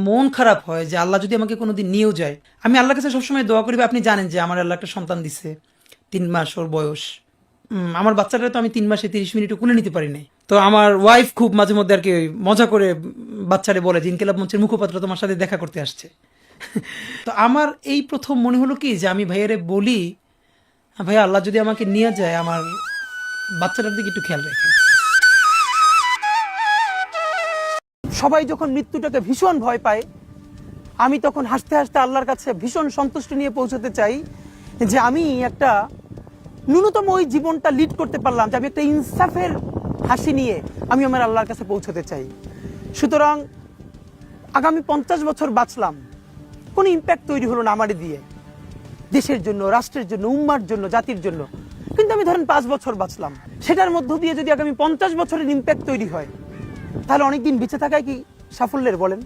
মন খারাপ হয় যে আল্লাহ যদি আমাকে কোনোদিন নিয়েও যায়। আমি আল্লাহর কাছে সবসময় দোয়া করি, বা আপনি জানেন যে আমার আল্লাহ একটা সন্তান দিছে, 3 মাস ওর বয়স। আমার বাচ্চাটা তো আমি 3 মাসে 30 মিনিটও কোলে নিতে পারি নাই। তো আমার ওয়াইফ খুব মাঝে মধ্যে আর কি ওই মজা করে বাচ্চারে বলে যে ইনকিলাব মঞ্চের মুখপাত্র তোমার সাথে দেখা করতে আসছে। তো আমার এই প্রথম মনে হলো কি যে আমি ভাইয়ারে বলি, ভাইয়া আল্লাহ যদি আমাকে নিয়ে যায় আমার বাচ্চাটার দিকে একটু খেয়াল রাখেন। সবাই যখন মৃত্যুটাকে ভীষণ ভয় পায়, আমি তখন হাসতে হাসতে আল্লাহর কাছে ভীষণ সন্তুষ্টি নিয়ে পৌঁছতে চাই যে আমি একটা ন্যূনতম ওই জীবনটা লিড করতে পারলাম, যে আমি একটা ইনসাফের হাসি নিয়ে আমি আমার আল্লাহর কাছে পৌঁছতে চাই। সুতরাং আগামী 50 বছর বাঁচলাম, কোনো ইম্প্যাক্ট তৈরি হলো না আমারে দিয়ে, দেশের জন্য, রাষ্ট্রের জন্য, উম্মার জন্য, জাতির জন্য। কিন্তু আমি ধরেন 5 বছর বাঁচলাম, সেটার মধ্য দিয়ে যদি আগামী 50 বছরের ইম্প্যাক্ট তৈরি হয়, তাহলে অনেকদিন বেঁচে থাকায় কি সাফল্যের বলেন?